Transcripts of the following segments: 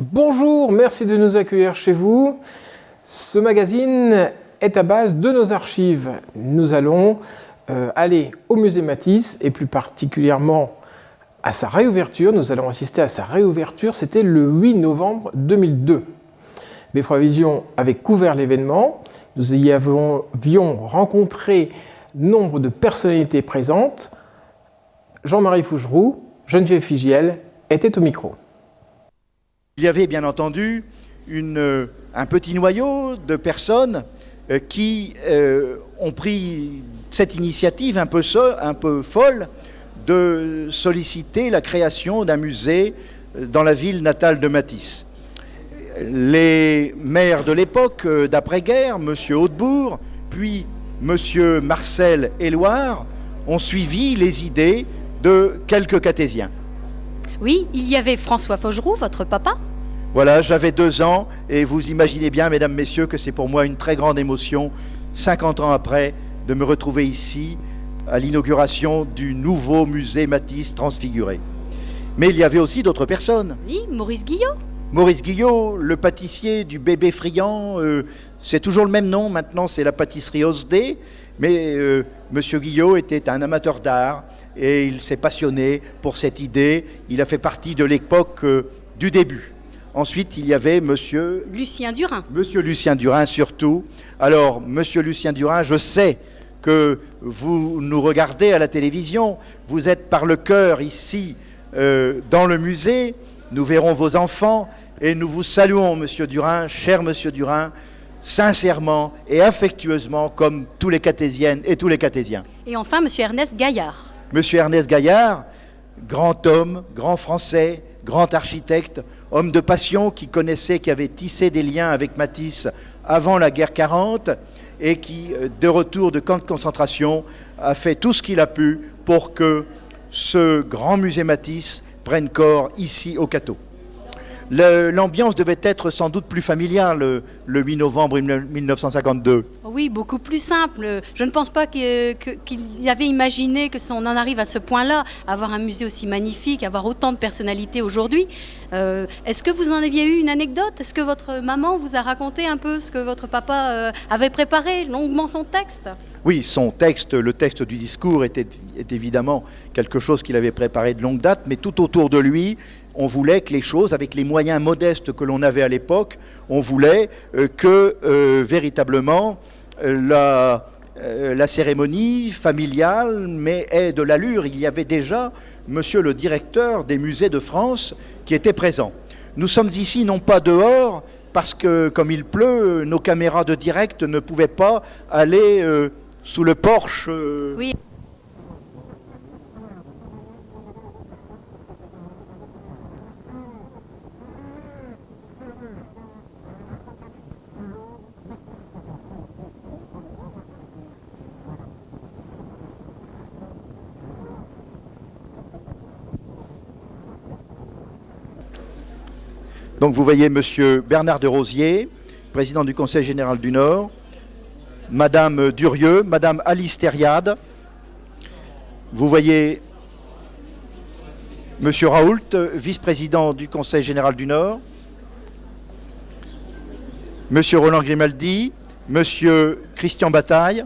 Bonjour, merci de nous accueillir chez vous. Ce magazine est à base de nos archives. Nous allons aller au musée Matisse et plus particulièrement à sa réouverture. Nous allons assister à sa réouverture, c'était le 8 novembre 2002. Beffroi Vision avait couvert l'événement. Nous y avions rencontré nombre de personnalités présentes. Jean-Marie Fougeroux, Geneviève Figiel étaient au micro. Il y avait bien entendu un petit noyau de personnes qui ont pris cette initiative un peu folle de solliciter la création d'un musée dans la ville natale de Matisse. Les maires de l'époque d'après-guerre, M. Hautebourg, puis M. Marcel Éloire, ont suivi les idées de quelques catésiens. Oui, il y avait François Faugeroux, votre papa. Voilà, j'avais 2 ans et vous imaginez bien, mesdames, messieurs, que c'est pour moi une très grande émotion, 50 ans après, de me retrouver ici à l'inauguration du nouveau musée Matisse transfiguré. Mais il y avait aussi d'autres personnes. Oui, Maurice Guillot. Maurice Guillot, le pâtissier du bébé friand, c'est toujours le même nom, maintenant c'est la pâtisserie Osdé, mais Monsieur Guillot était un amateur d'art et il s'est passionné pour cette idée, il a fait partie de l'époque du début. Ensuite, il y avait Monsieur Lucien Durin. Monsieur Lucien Durin surtout. Alors, Monsieur Lucien Durin, je sais que vous nous regardez à la télévision, vous êtes par le cœur ici dans le musée, nous verrons vos enfants et nous vous saluons, Monsieur Durin, cher Monsieur Durin, sincèrement et affectueusement comme tous les catésiennes et tous les catésiens. Et enfin, Monsieur Ernest Gaillard. Monsieur Ernest Gaillard, grand homme, grand français, grand architecte, homme de passion qui connaissait, qui avait tissé des liens avec Matisse avant la guerre 40 et qui, de retour de camp de concentration, a fait tout ce qu'il a pu pour que ce grand musée Matisse prenne corps ici au Cateau. L'ambiance devait être sans doute plus familiale le 8 novembre 1952. Oui, beaucoup plus simple. Je ne pense pas qu'il avait imaginé que on en arrive à ce point-là, avoir un musée aussi magnifique, avoir autant de personnalités aujourd'hui. Est-ce que vous en aviez eu une anecdote? Est-ce que votre maman vous a raconté un peu ce que votre papa avait préparé, longuement son texte? Oui, son texte, le texte du discours est évidemment quelque chose qu'il avait préparé de longue date, mais tout autour de lui, on voulait que les choses, avec les moyens modestes que l'on avait à l'époque, on voulait que véritablement la cérémonie familiale mais ait de l'allure. Il y avait déjà monsieur le directeur des musées de France qui était présent. Nous sommes ici non pas dehors, parce que comme il pleut, nos caméras de direct ne pouvaient pas aller sous le porche. Oui. Donc vous voyez monsieur Bernard de Rosier, président du Conseil général du Nord, madame Durieux, madame Alice Thériade, vous voyez monsieur Raoult, vice-président du Conseil général du Nord, monsieur Roland Grimaldi, monsieur Christian Bataille,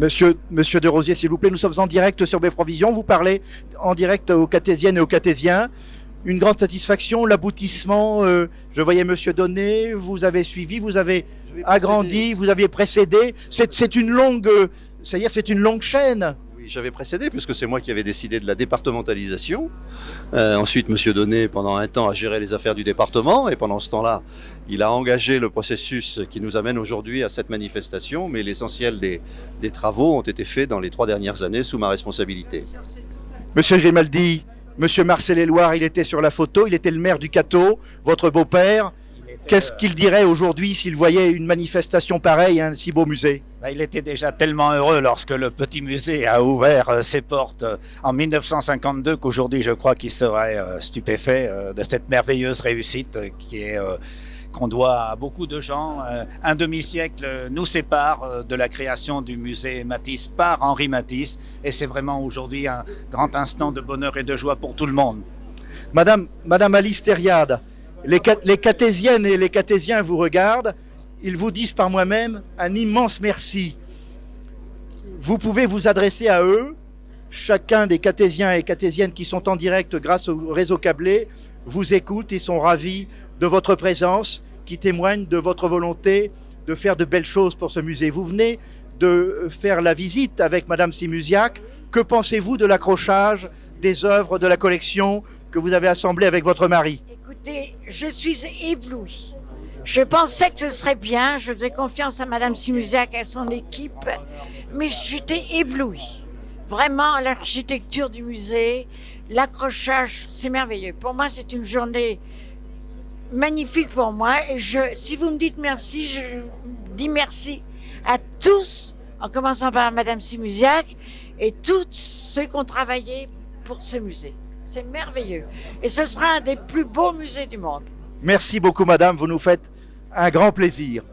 Monsieur de Rosier, s'il vous plaît, nous sommes en direct sur Beffroi Vision. Vous parlez en direct aux catésiennes et aux catésiens. Une grande satisfaction, l'aboutissement. Je voyais Monsieur Donnet, vous avez suivi, vous avez agrandi, vous aviez précédé. C'est une longue, c'est-à-dire c'est une longue chaîne. J'avais précédé puisque c'est moi qui avais décidé de la départementalisation. Ensuite, M. Donnet, pendant un temps, a géré les affaires du département et pendant ce temps-là, il a engagé le processus qui nous amène aujourd'hui à cette manifestation, mais l'essentiel des travaux ont été faits dans les 3 dernières années sous ma responsabilité. Monsieur Grimaldi, Monsieur Marcel Éloire, il était sur la photo, il était le maire du Cateau, votre beau-père. Qu'est-ce qu'il dirait aujourd'hui s'il voyait une manifestation pareille à un si beau musée? Il était déjà tellement heureux lorsque le petit musée a ouvert ses portes en 1952 qu'aujourd'hui je crois qu'il serait stupéfait de cette merveilleuse réussite qu'on doit à beaucoup de gens. Un demi-siècle nous sépare de la création du musée Matisse par Henri Matisse, et c'est vraiment aujourd'hui un grand instant de bonheur et de joie pour tout le monde. Madame Alice Thériade, les Cathésiennes et les Cathésiens vous regardent, ils vous disent par moi-même un immense merci. Vous pouvez vous adresser à eux, chacun des Cathésiens et Cathésiennes qui sont en direct grâce au réseau câblé, vous écoutent et sont ravis de votre présence, qui témoigne de votre volonté de faire de belles choses pour ce musée. Vous venez de faire la visite avec Madame Simusiak. Que pensez-vous de l'accrochage des œuvres de la collection que vous avez assemblées avec votre mari? Écoutez, je suis éblouie. Je pensais que ce serait bien, je faisais confiance à Madame Simusiak et à son équipe, mais j'étais éblouie. Vraiment, l'architecture du musée, l'accrochage, c'est merveilleux. Pour moi, c'est une journée magnifique pour moi. Et si vous me dites merci, je dis merci à tous, en commençant par Madame Simusiak et tous ceux qui ont travaillé pour ce musée. C'est merveilleux. Et ce sera un des plus beaux musées du monde. Merci beaucoup, madame. Vous nous faites un grand plaisir.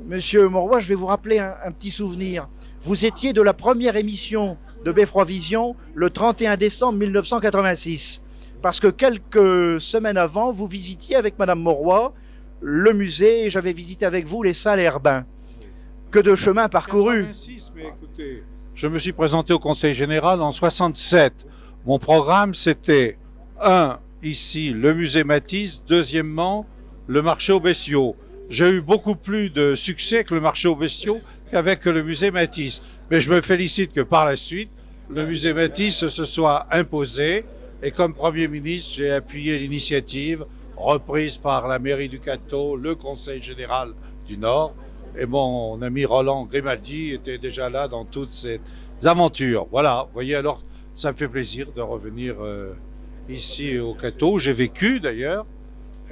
Monsieur Mauroy, je vais vous rappeler un petit souvenir. Vous étiez de la première émission de Beffroi Vision le 31 décembre 1986. Parce que quelques semaines avant, vous visitiez avec madame Mauroy le musée et j'avais visité avec vous les salles Herbin. Que de chemin parcouru. 86, mais écoutez, je me suis présenté au Conseil général en 67. Mon programme, c'était ici, le musée Matisse, deuxièmement, le marché aux bestiaux. J'ai eu beaucoup plus de succès avec le marché aux bestiaux qu'avec le musée Matisse. Mais je me félicite que par la suite, le musée Matisse se soit imposé. Et comme Premier ministre, j'ai appuyé l'initiative reprise par la mairie du Cateau, le Conseil général du Nord. Et mon ami Roland Grimaldi était déjà là dans toutes ces aventures. Voilà, vous voyez, alors ça me fait plaisir de revenir ici au Cateau, où j'ai vécu d'ailleurs,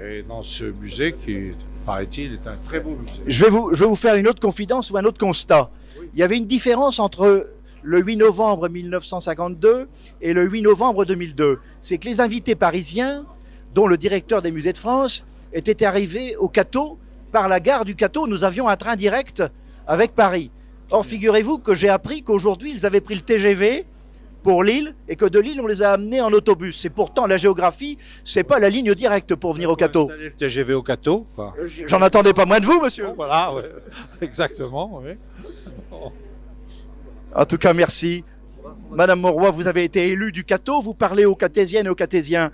et dans ce musée qui, paraît-il, est un très beau musée. Je vais vous faire une autre confidence ou un autre constat. Il y avait une différence entre le 8 novembre 1952 et le 8 novembre 2002. C'est que les invités parisiens, dont le directeur des musées de France, étaient arrivés au Cateau par la gare du Cateau. Nous avions un train direct avec Paris. Or, figurez-vous que j'ai appris qu'aujourd'hui, ils avaient pris le TGV pour Lille et que de Lille, on les a amenés en autobus. C'est pourtant la géographie, c'est pas la ligne directe pour venir au Cateau. Le TGV au Cateau, quoi. J'en attendais pas moins de vous, monsieur. Voilà, ouais. Exactement, oui. En tout cas, merci. Madame Mauroy, vous avez été élue du Cateau, vous parlez aux Cathésiennes et aux Cathésiens.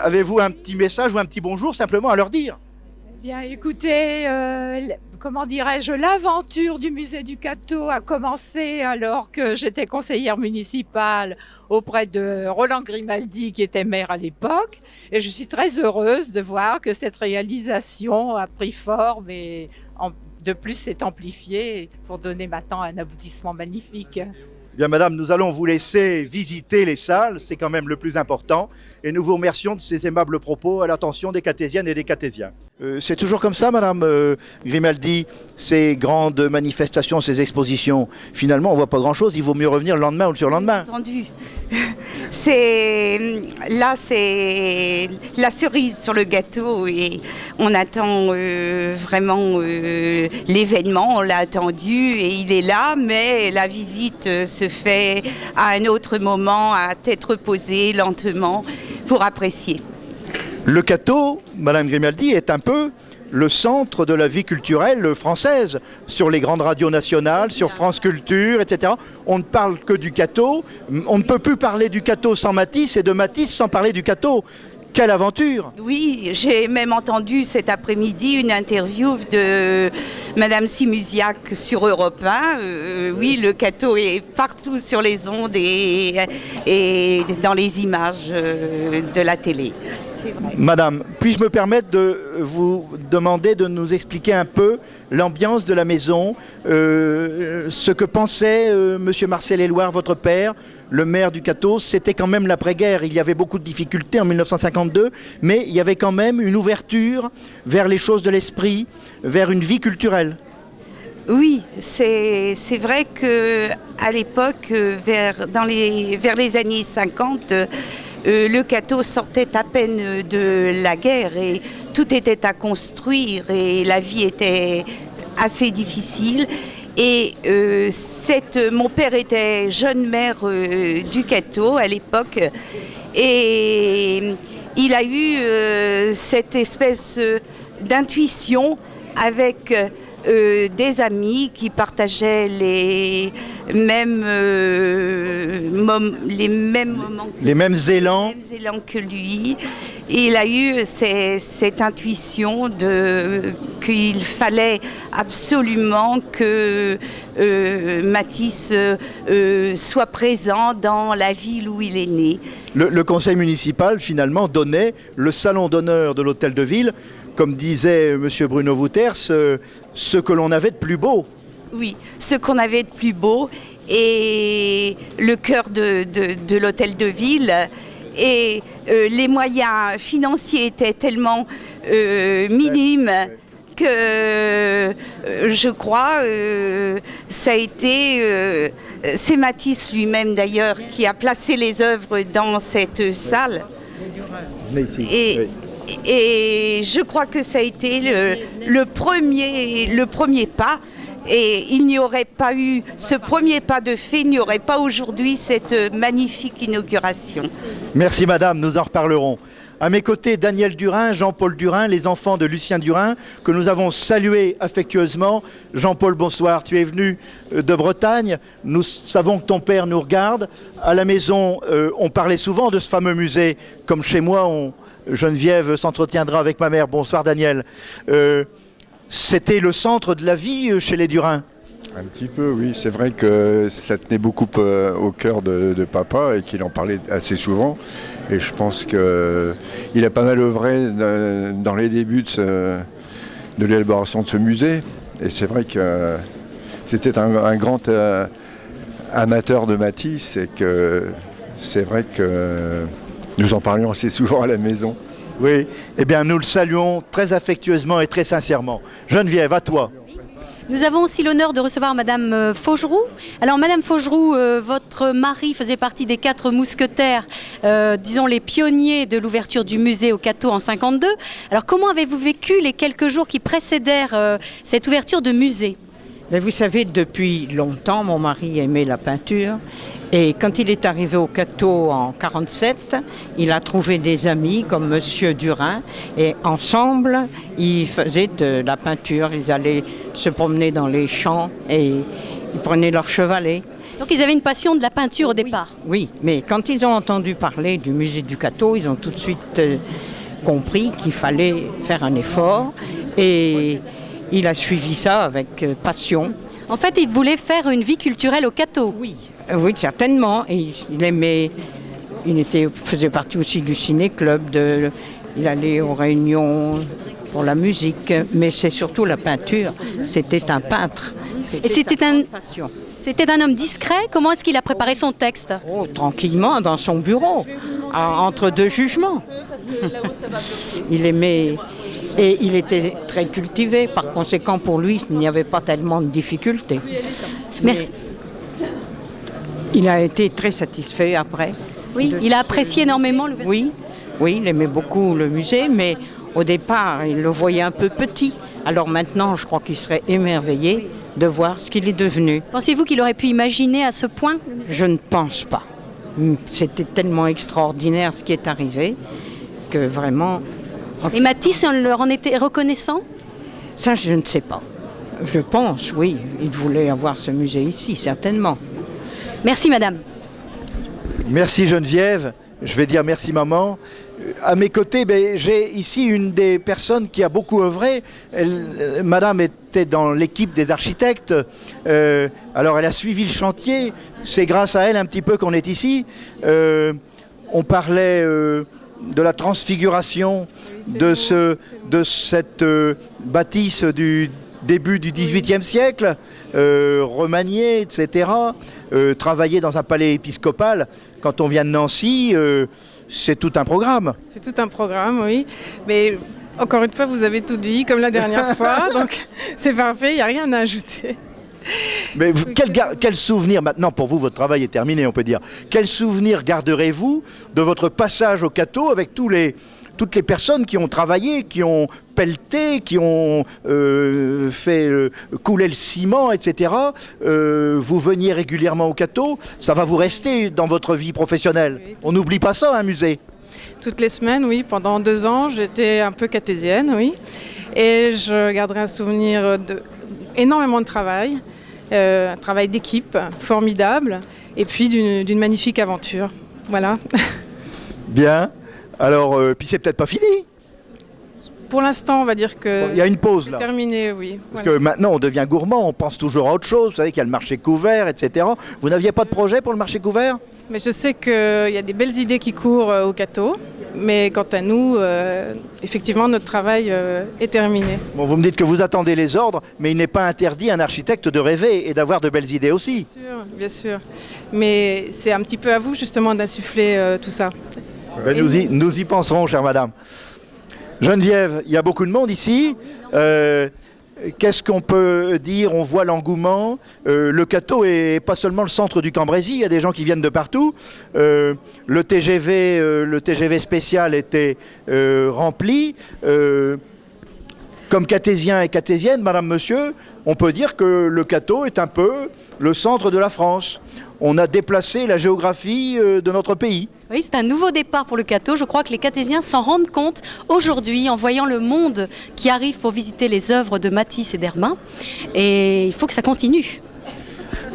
Avez-vous un petit message ou un petit bonjour simplement à leur dire? Bien, écoutez, comment dirais-je, l'aventure du musée du Cateau a commencé alors que j'étais conseillère municipale auprès de Roland Grimaldi, qui était maire à l'époque. Et je suis très heureuse de voir que cette réalisation a pris forme et de plus s'est amplifiée pour donner maintenant un aboutissement magnifique. Bien, madame, nous allons vous laisser visiter les salles, c'est quand même le plus important. Et nous vous remercions de ces aimables propos à l'attention des Cathésiennes et des Cathésiens. C'est toujours comme ça, madame Grimaldi, ces grandes manifestations, ces expositions. Finalement, on ne voit pas grand-chose, il vaut mieux revenir le lendemain ou le surlendemain. Entendu. C'est la cerise sur le gâteau et on attend vraiment l'événement, on l'a attendu et il est là, mais la visite se fait à un autre moment, à tête reposée, lentement, pour apprécier. Le Cateau, madame Grimaldi, est un peu le centre de la vie culturelle française, sur les grandes radios nationales, sur France Culture, etc. On ne parle que du Cateau. On ne peut plus parler du Cateau sans Matisse et de Matisse sans parler du Cateau. Quelle aventure! Oui, j'ai même entendu cet après-midi une interview de Madame Simusiak sur Europe 1. Oui, le Cateau est partout sur les ondes et dans les images de la télé. Madame, puis-je me permettre de vous demander de nous expliquer un peu l'ambiance de la maison, ce que pensait Monsieur Marcel Éluard, votre père, le maire du Cateau? C'était quand même l'après-guerre, il y avait beaucoup de difficultés en 1952, mais il y avait quand même une ouverture vers les choses de l'esprit, vers une vie culturelle. Oui, c'est vrai qu'à l'époque, vers les années 50, le Cateau sortait à peine de la guerre et tout était à construire et la vie était assez difficile. Et mon père était jeune maire du Cateau à l'époque et il a eu cette espèce d'intuition avec des amis qui partageaient les mêmes élans que lui. Et il a eu cette intuition qu'il fallait absolument que Matisse soit présent dans la ville où il est né. Le conseil municipal, finalement, donnait le salon d'honneur de l'hôtel de ville, comme disait M. Bruno Wouters, ce que l'on avait de plus beau. Oui, ce qu'on avait de plus beau et le cœur de l'hôtel de ville. Et les moyens financiers étaient tellement minimes que je crois ça a été c'est Matisse lui-même d'ailleurs qui a placé les œuvres dans cette salle. Et je crois que ça a été le premier pas. Et il n'y aurait pas eu ce premier pas de fait, il n'y aurait pas aujourd'hui cette magnifique inauguration. Merci madame, nous en reparlerons. À mes côtés, Daniel Durin, Jean-Paul Durin, les enfants de Lucien Durin, que nous avons salués affectueusement. Jean-Paul, bonsoir, tu es venu de Bretagne. Nous savons que ton père nous regarde. À la maison, on parlait souvent de ce fameux musée. Comme chez moi, Geneviève s'entretiendra avec ma mère. Bonsoir Daniel. C'était le centre de la vie chez les Durin. Un petit peu, oui. C'est vrai que ça tenait beaucoup au cœur de papa et qu'il en parlait assez souvent. Et je pense qu'il a pas mal œuvré dans les débuts de l'élaboration de ce musée. Et c'est vrai que c'était un grand amateur de Matisse et que c'est vrai que nous en parlions assez souvent à la maison. Oui, eh bien nous le saluons très affectueusement et très sincèrement. Geneviève, à toi. Nous avons aussi l'honneur de recevoir Madame Faugeroux. Alors Madame Faugeroux, votre mari faisait partie des 4 mousquetaires, disons les pionniers de l'ouverture du musée au Cateau en 1952. Alors comment avez-vous vécu les quelques jours qui précédèrent cette ouverture de musée ? Mais vous savez, depuis longtemps, mon mari aimait la peinture. Et quand il est arrivé au Cateau en 1947, il a trouvé des amis comme Monsieur Durin. Et ensemble, ils faisaient de la peinture. Ils allaient se promener dans les champs et ils prenaient leur chevalet. Donc ils avaient une passion de la peinture au départ. Oui, mais quand ils ont entendu parler du musée du Cateau, ils ont tout de suite compris qu'il fallait faire un effort. Et il a suivi ça avec passion. En fait, il voulait faire une vie culturelle au Cateau. Oui, oui, certainement. Et il aimait. Faisait partie aussi du ciné-club. Il allait aux réunions pour la musique, mais c'est surtout la peinture. C'était un peintre. Et c'était un homme discret. Comment est-ce qu'il a préparé son texte ? Oh, tranquillement, dans son bureau, entre 2 jugements. Il aimait. Et il était très cultivé, par conséquent pour lui, il n'y avait pas tellement de difficultés. Merci. Il a été très satisfait après. Oui, il a apprécié énormément l'ouverture. Oui, il aimait beaucoup le musée, mais au départ, il le voyait un peu petit. Alors maintenant, je crois qu'il serait émerveillé de voir ce qu'il est devenu. Pensez-vous qu'il aurait pu imaginer à ce point ? Je ne pense pas. C'était tellement extraordinaire ce qui est arrivé que vraiment... Et Matisse, on leur en était reconnaissant ? Ça, je ne sais pas. Je pense, oui. Il voulait avoir ce musée ici, certainement. Merci, madame. Merci, Geneviève. Je vais dire merci, maman. À mes côtés, j'ai ici une des personnes qui a beaucoup œuvré. Madame était dans l'équipe des architectes. Alors, elle a suivi le chantier. C'est grâce à elle un petit peu qu'on est ici. On parlait... de la transfiguration de cette bâtisse du début du XVIIIe siècle, remaniée, etc. Travailler dans un palais épiscopal, quand on vient de Nancy, c'est tout un programme. C'est tout un programme, oui. Mais encore une fois, vous avez tout dit, comme la dernière fois, donc c'est parfait, il n'y a rien à ajouter. Mais quel souvenir, maintenant pour vous, votre travail est terminé, on peut dire. Quel souvenir garderez-vous de votre passage au Cateau avec tous les toutes les personnes qui ont travaillé, qui ont pelleté, qui ont fait couler le ciment, etc. Vous veniez régulièrement au Cateau, ça va vous rester dans votre vie professionnelle. On n'oublie pas ça, un musée. Toutes les semaines, oui. Pendant 2 ans, j'étais un peu cartésienne, oui. Et je garderai un souvenir d'énormément de travail, un travail d'équipe formidable, et puis d'une magnifique aventure. Voilà. Bien. Alors, puis c'est peut-être pas fini. Pour l'instant, on va dire que Il y a une pause là. c'est terminé, oui. Parce Voilà. que maintenant, on devient gourmand, on pense toujours à autre chose. Vous savez qu'il y a le marché couvert, etc. Vous n'aviez pas de projet pour le marché couvert? Mais je sais qu'il y a des belles idées qui courent au Cateau. Mais quant à nous, effectivement, notre travail est terminé. Bon, vous me dites que vous attendez les ordres, mais il n'est pas interdit à un architecte de rêver et d'avoir de belles idées aussi. Bien sûr. Mais c'est un petit peu à vous, justement, d'insuffler tout ça. Ben, nous y penserons, chère madame. Geneviève, il y a beaucoup de monde ici. Qu'est-ce qu'on peut dire? On voit l'engouement. Le Cateau est pas seulement le centre du Cambrésis, il y a des gens qui viennent de partout. Le TGV spécial était rempli. Comme catésiens et catésiennes, madame, monsieur, on peut dire que le Cateau est un peu le centre de la France. On a déplacé la géographie de notre pays. Oui, c'est un nouveau départ pour le Cateau. Je crois que les Catésiens s'en rendent compte aujourd'hui en voyant le monde qui arrive pour visiter les œuvres de Matisse et d'Herbin. Et il faut que ça continue.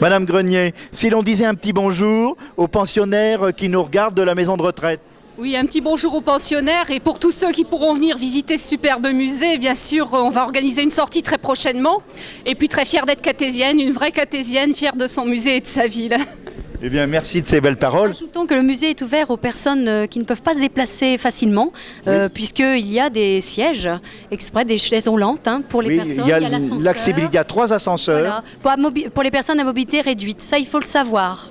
Madame Grenier, si l'on disait un petit bonjour aux pensionnaires qui nous regardent de la maison de retraite. Oui, un petit bonjour aux pensionnaires et pour tous ceux qui pourront venir visiter ce superbe musée, bien sûr, on va organiser une sortie très prochainement. Et puis très fière d'être catésienne, une vraie catésienne, fière de son musée et de sa ville. Eh bien, merci de ces belles paroles. Ajoutons que le musée est ouvert aux personnes qui ne peuvent pas se déplacer facilement, puisqu'il y a des sièges exprès, des chaises roulantes pour les personnes. Il y a l'accessibilité, il y a 3 ascenseurs. Voilà, pour les personnes à mobilité réduite, ça il faut le savoir.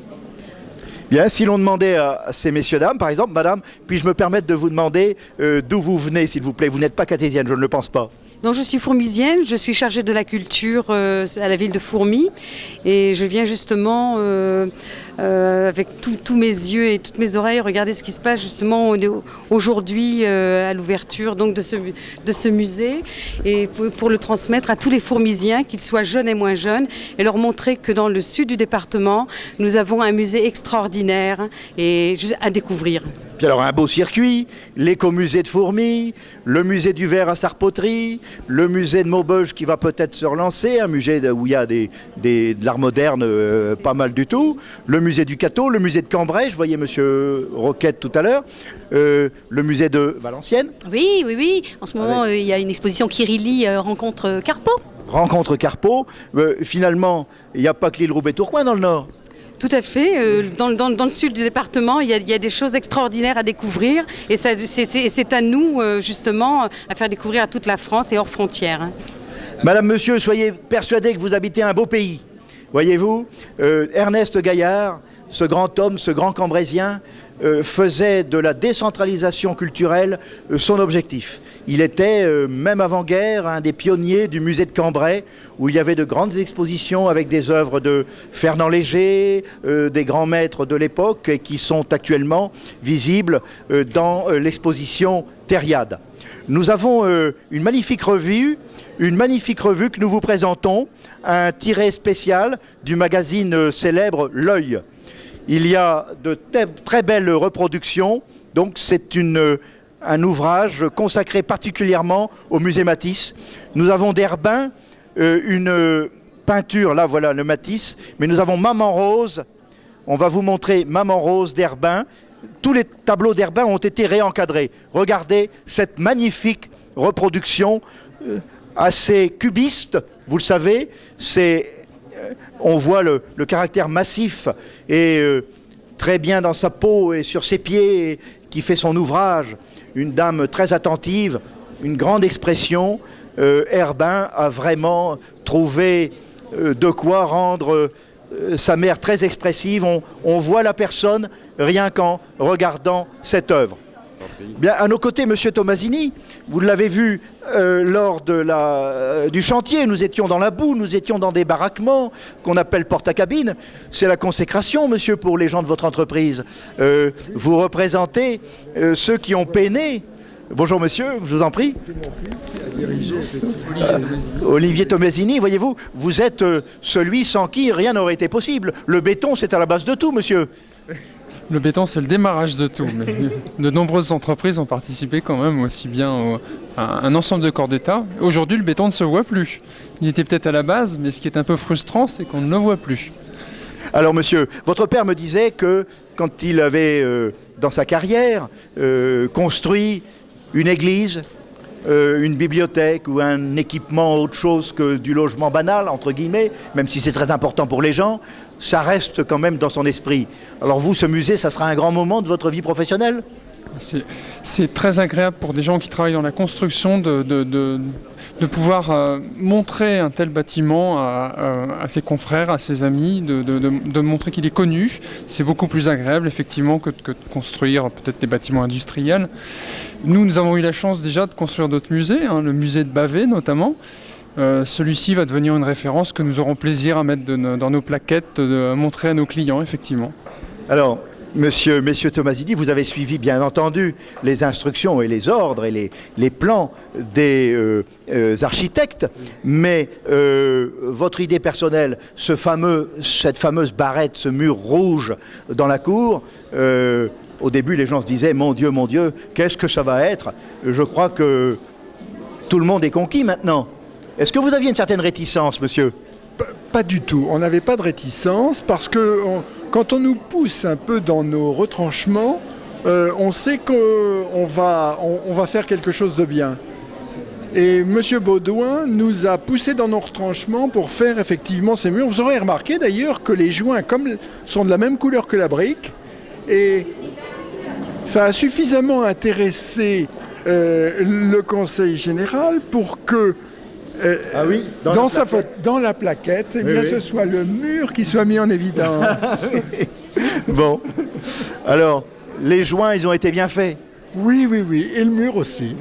Bien, si l'on demandait à ces messieurs, dames, par exemple, madame, puis-je me permettre de vous demander d'où vous venez, s'il vous plaît? Vous n'êtes pas catésienne, je ne le pense pas. Donc je suis fourmisienne, je suis chargée de la culture à la ville de Fourmies et je viens justement avec tous mes yeux et toutes mes oreilles regarder ce qui se passe justement aujourd'hui à l'ouverture donc de ce musée et pour le transmettre à tous les fourmisiens, qu'ils soient jeunes et moins jeunes, et leur montrer que dans le sud du département, nous avons un musée extraordinaire et à découvrir. Puis alors un beau circuit, l'écomusée de Fourmies, le musée du verre à Sarpoterie, le musée de Maubeuge qui va peut-être se relancer, un musée où il y a de l'art moderne pas mal du tout, le musée du Cateau, le musée de Cambrai, je voyais monsieur Roquette tout à l'heure, le musée de Valenciennes. Oui. En ce moment, il y a une exposition qui relie Rencontre Carpeaux. Rencontre Carpeaux. Finalement, il n'y a pas que l'île Roubaix-Tourcoing dans le Nord. Tout à fait. Dans le sud du département, il y a des choses extraordinaires à découvrir. Et c'est à nous, justement, à faire découvrir à toute la France et hors frontières. Madame, monsieur, soyez persuadés que vous habitez un beau pays. Voyez-vous, Ernest Gaillard, ce grand homme, ce grand Cambrésien, faisait de la décentralisation culturelle son objectif. Il était, même avant-guerre, un des pionniers du musée de Cambrai, où il y avait de grandes expositions avec des œuvres de Fernand Léger, des grands maîtres de l'époque, qui sont actuellement visibles dans l'exposition Thériade. Nous avons une magnifique revue que nous vous présentons, un tiré spécial du magazine célèbre L'Œil. Il y a de très belles reproductions, donc c'est un ouvrage consacré particulièrement au musée Matisse. Nous avons d'Herbin une peinture, là voilà le Matisse, mais nous avons Maman Rose, on va vous montrer Maman Rose d'Herbin. Tous les tableaux d'Herbin ont été réencadrés. Regardez cette magnifique reproduction assez cubiste, vous le savez, on voit le caractère massif et très bien dans sa peau et sur ses pieds qui fait son ouvrage. Une dame très attentive, une grande expression. Herbin a vraiment trouvé de quoi rendre sa mère très expressive. On voit la personne rien qu'en regardant cette œuvre. Bien, à nos côtés, monsieur Tomasini, vous l'avez vu lors du chantier, nous étions dans la boue, nous étions dans des baraquements qu'on appelle porte-à-cabine. C'est la consécration, monsieur, pour les gens de votre entreprise. Vous représentez ceux qui ont peiné Bonjour monsieur, je vous en prie. C'est mon fils qui a dirigé Olivier Tomasini, voyez-vous, vous êtes celui sans qui rien n'aurait été possible. Le béton, c'est à la base de tout, monsieur. Le béton, c'est le démarrage de tout. Mais de nombreuses entreprises ont participé quand même aussi bien à un ensemble de corps d'État. Aujourd'hui, le béton ne se voit plus. Il était peut-être à la base, mais ce qui est un peu frustrant, c'est qu'on ne le voit plus. Alors monsieur, votre père me disait que quand il avait, dans sa carrière, construit une église, une bibliothèque ou un équipement autre chose que du logement banal, entre guillemets, même si c'est très important pour les gens, ça reste quand même dans son esprit. Alors vous, ce musée, ça sera un grand moment de votre vie professionnelle ? C'est très agréable pour des gens qui travaillent dans la construction de pouvoir montrer un tel bâtiment à ses confrères, à ses amis, de montrer qu'il est connu. C'est beaucoup plus agréable effectivement que de construire peut-être des bâtiments industriels. Nous avons eu la chance déjà de construire d'autres musées, le musée de Bavay notamment. Celui-ci va devenir une référence que nous aurons plaisir à mettre dans nos plaquettes, de montrer à nos clients effectivement. Alors, Monsieur Tomasini, vous avez suivi bien entendu les instructions et les ordres et les plans des architectes, mais votre idée personnelle, cette fameuse barrette, ce mur rouge dans la cour, au début les gens se disaient « Mon Dieu, qu'est-ce que ça va être ?» Je crois que tout le monde est conquis maintenant. Est-ce que vous aviez une certaine réticence, monsieur ? Pas du tout. On n'avait pas de réticence parce que quand on nous pousse un peu dans nos retranchements, on sait qu'on va faire quelque chose de bien. Et M. Baudouin nous a poussé dans nos retranchements pour faire effectivement ces murs. Vous aurez remarqué d'ailleurs que les joints sont de la même couleur que la brique. Et ça a suffisamment intéressé le Conseil général pour que dans la plaquette, ce soit le mur qui soit mis en évidence. Bon, alors, les joints, ils ont été bien faits. Oui, et le mur aussi.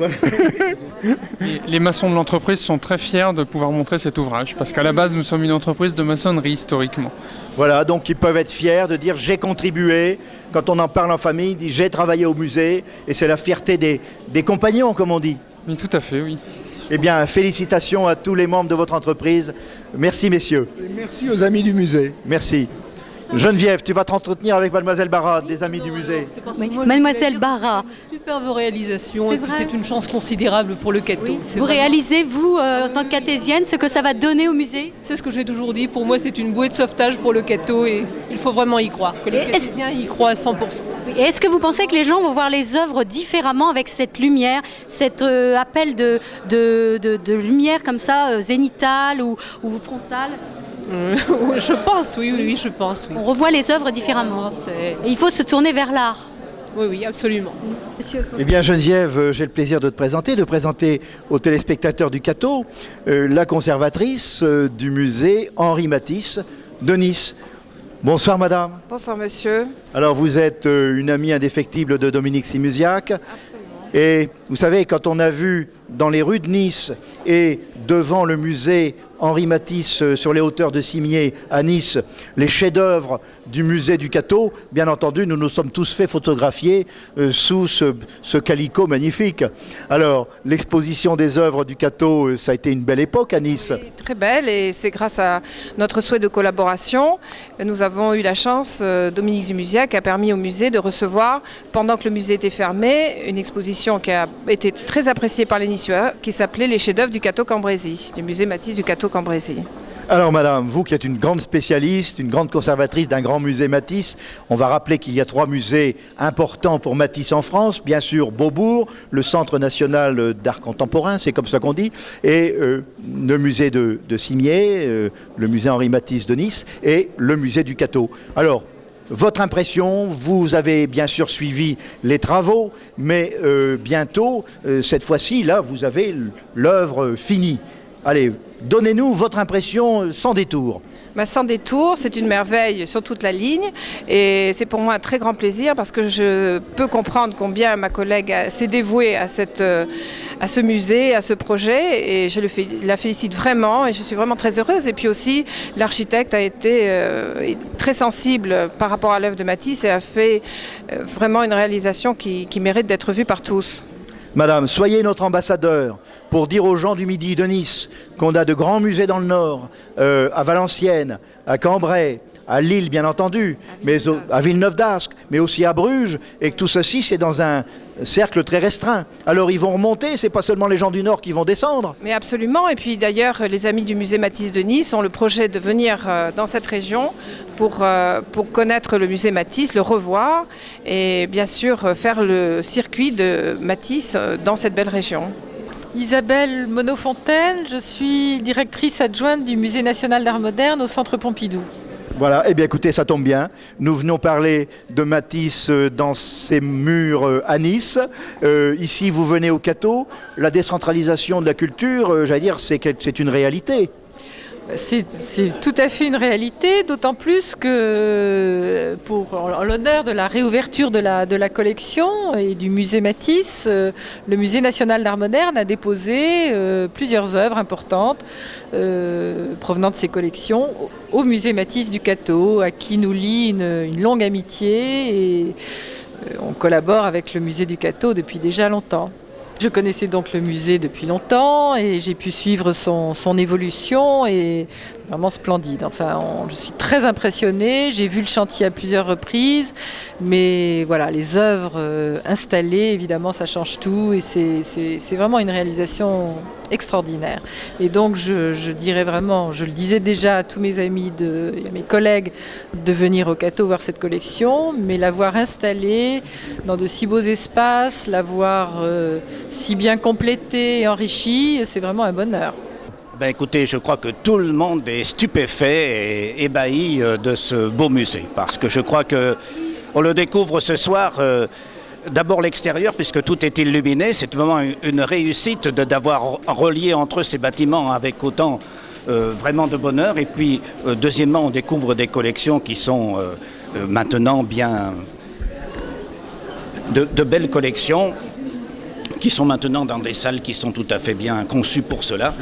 Les maçons de l'entreprise sont très fiers de pouvoir montrer cet ouvrage, parce qu'à la base, nous sommes une entreprise de maçonnerie historiquement. Voilà, donc ils peuvent être fiers de dire « j'ai contribué ». Quand on en parle en famille, ils disent « j'ai travaillé au musée ». Et c'est la fierté des compagnons, comme on dit. Oui, tout à fait, oui. Eh bien, félicitations à tous les membres de votre entreprise. Merci, messieurs. Et merci aux amis du musée. Merci. Geneviève, tu vas t'entretenir avec Mademoiselle Barra, des amis du musée. Oui. Mademoiselle Barra. Superbe réalisation, et puis c'est une chance considérable pour le Cateau. Oui. Vous réalisez, vous, en tant que cartésienne, ce que ça va donner au musée ? C'est ce que j'ai toujours dit. Pour moi, c'est une bouée de sauvetage pour le Cateau et il faut vraiment y croire. Que les Catésiens y croient à 100%. Et est-ce que vous pensez que les gens vont voir les œuvres différemment avec cette lumière, cet appel de lumière comme ça, zénitale ou frontale ? Je pense, oui, je pense. Oui. On revoit les œuvres différemment. Et il faut se tourner vers l'art. Oui, absolument. Monsieur. Eh bien, Geneviève, j'ai le plaisir de présenter aux téléspectateurs du Cateau la conservatrice du musée Henri Matisse de Nice. Bonsoir, madame. Bonsoir, monsieur. Alors, vous êtes une amie indéfectible de Dominique Simusiak. Absolument. Et vous savez, quand on a vu dans les rues de Nice et devant le musée Henri Matisse sur les hauteurs de Cimiez à Nice, les chefs-d'œuvre du musée du Cateau, bien entendu, nous nous sommes tous fait photographier sous ce calicot magnifique. Alors, l'exposition des œuvres du Cateau, ça a été une belle époque à Nice. Très belle, et c'est grâce à notre souhait de collaboration. Nous avons eu la chance, Dominique Simusiak a permis au musée de recevoir, pendant que le musée était fermé, une exposition qui a été très appréciée par les Niçois, qui s'appelait Les chefs-d'œuvre du Cateau-Cambrésis, du musée Matisse du Cateau-Cambrésis. Alors madame, vous qui êtes une grande spécialiste, une grande conservatrice d'un grand musée Matisse, on va rappeler qu'il y a 3 musées importants pour Matisse en France, bien sûr Beaubourg, le Centre national d'art contemporain, c'est comme ça qu'on dit, et le musée de Cimiez, le musée Henri Matisse de Nice et le musée du Cateau. Alors, votre impression, vous avez bien sûr suivi les travaux, mais bientôt, cette fois-ci, là, vous avez l'œuvre finie. Allez, donnez-nous votre impression sans détour. Sans détour, c'est une merveille sur toute la ligne et c'est pour moi un très grand plaisir parce que je peux comprendre combien ma collègue s'est dévouée à ce musée, à ce projet, et je la félicite vraiment et je suis vraiment très heureuse. Et puis aussi, l'architecte a été très sensible par rapport à l'œuvre de Matisse et a fait vraiment une réalisation qui mérite d'être vue par tous. Madame, soyez notre ambassadeur pour dire aux gens du Midi de Nice qu'on a de grands musées dans le Nord, à Valenciennes, à Cambrai, à Lille bien entendu, mais à Villeneuve d'Ascq, mais aussi à Bruges, et que tout ceci c'est dans un cercle très restreint. Alors ils vont remonter, c'est pas seulement les gens du Nord qui vont descendre. Mais absolument, et puis d'ailleurs les amis du musée Matisse de Nice ont le projet de venir dans cette région pour connaître le musée Matisse, le revoir et bien sûr faire le circuit de Matisse dans cette belle région. Isabelle Monofontaine, je suis directrice adjointe du Musée national d'art moderne au Centre Pompidou. Voilà, eh bien écoutez, ça tombe bien. Nous venons parler de Matisse dans ses murs à Nice. Ici, vous venez au Cateau. La décentralisation de la culture, j'allais dire, c'est une réalité. C'est tout à fait une réalité, d'autant plus que en l'honneur de la réouverture de la collection et du musée Matisse, le Musée national d'art moderne a déposé plusieurs œuvres importantes provenant de ses collections au musée Matisse du Cateau, à qui nous lie une longue amitié et on collabore avec le musée du Cateau depuis déjà longtemps. Je connaissais donc le musée depuis longtemps et j'ai pu suivre son évolution et vraiment splendide. Enfin, je suis très impressionnée, j'ai vu le chantier à plusieurs reprises, mais voilà, les œuvres installées, évidemment, ça change tout et c'est vraiment une réalisation extraordinaire. Et donc, je dirais vraiment, je le disais déjà à tous mes amis, à mes collègues, de venir au Cateau voir cette collection, mais l'avoir installée dans de si beaux espaces, l'avoir si bien complétée et enrichie, c'est vraiment un bonheur. Ben écoutez, je crois que tout le monde est stupéfait et ébahi de ce beau musée, parce que je crois qu'on le découvre ce soir, d'abord l'extérieur, puisque tout est illuminé, c'est vraiment une réussite d'avoir relié entre ces bâtiments avec autant vraiment de bonheur, et puis deuxièmement, on découvre des collections qui sont maintenant bien... de belles collections, qui sont maintenant dans des salles qui sont tout à fait bien conçues pour cela.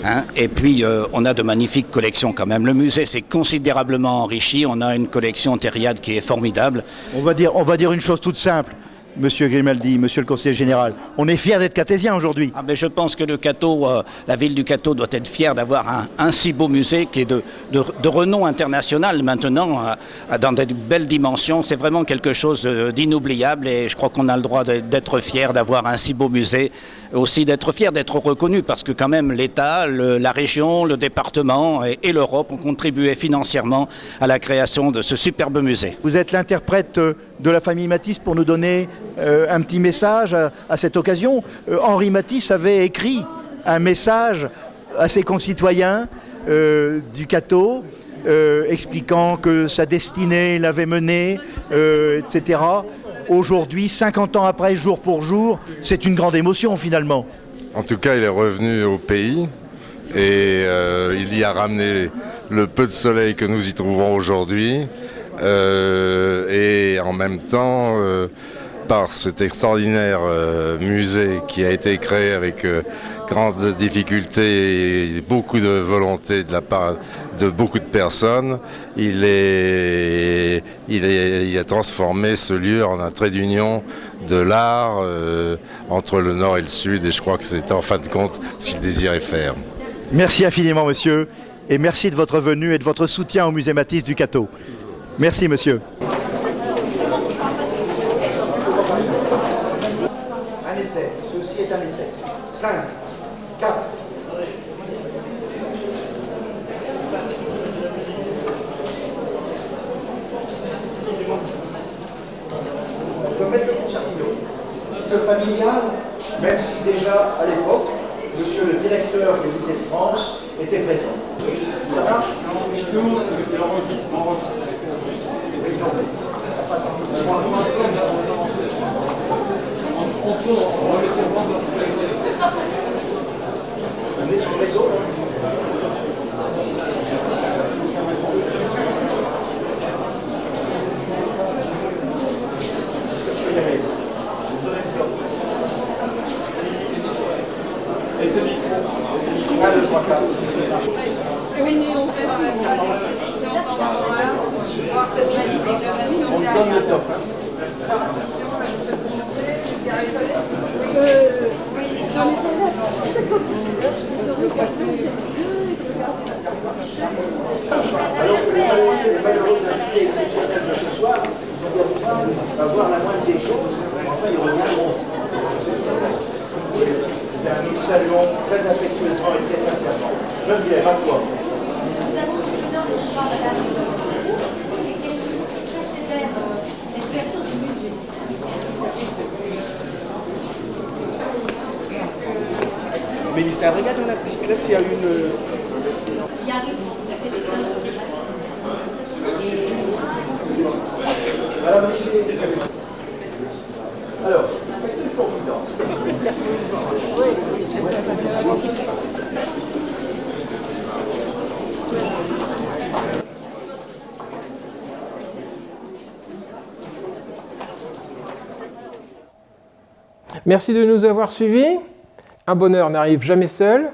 Hein. Et puis, on a de magnifiques collections quand même. Le musée s'est considérablement enrichi. On a une collection Thériade qui est formidable. On va dire une chose toute simple. Monsieur Grimaldi, monsieur le conseiller général, on est fiers d'être catésiens aujourd'hui. Ah ben je pense que le Cateau, la ville du Cateau doit être fière d'avoir un si beau musée qui est de renom international maintenant, dans de belles dimensions. C'est vraiment quelque chose d'inoubliable et je crois qu'on a le droit d'être fiers d'avoir un si beau musée. Aussi d'être fiers d'être reconnus parce que quand même l'État, la région, le département et l'Europe ont contribué financièrement à la création de ce superbe musée. Vous êtes l'interprète de la famille Matisse pour nous donner un petit message à cette occasion. Henri Matisse avait écrit un message à ses concitoyens du Cateau expliquant que sa destinée l'avait mené, etc. Aujourd'hui, 50 ans après, jour pour jour, c'est une grande émotion finalement. En tout cas, il est revenu au pays et il y a ramené le peu de soleil que nous y trouvons aujourd'hui. Et en même temps, par cet extraordinaire musée qui a été créé avec grandes difficultés et beaucoup de volonté de la part de beaucoup de personnes, il a transformé ce lieu en un trait d'union de l'art entre le Nord et le Sud, et je crois que c'était en fin de compte ce qu'il désirait faire. Merci infiniment, monsieur, et merci de votre venue et de votre soutien au musée Matisse du Cateau. Merci, monsieur. Un essai, ceci est un essai. 5, 4. On peut mettre le concertino. Le familial, même si déjà à l'époque, monsieur le directeur des musées de France était présent. Ça marche? Il tourne, il enregistre. Ça passe un peu. On est sur le réseau. Et c'est micro. 1, 2, 3, 4. Oui, nous on fait dans la salle d'exposition pendant voir cette magnifique donation. On donne le top. Hein. Nous saluons très affectueusement et très sincèrement. Geneviève, à toi. Nous avons ce bonheur de pouvoir la et quelque chose qui précédait cette ouverture du musée. Mélissa, regarde dans la petite classe, il y a une... Il y a c'était des œuvres de Alors, faites une confidence. Merci de nous avoir suivis. Un bonheur n'arrive jamais seul.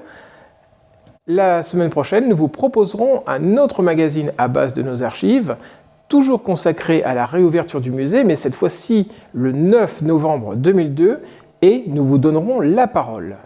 La semaine prochaine, nous vous proposerons un autre magazine à base de nos archives, toujours consacré à la réouverture du musée, mais cette fois-ci le 9 novembre 2002, et nous vous donnerons la parole.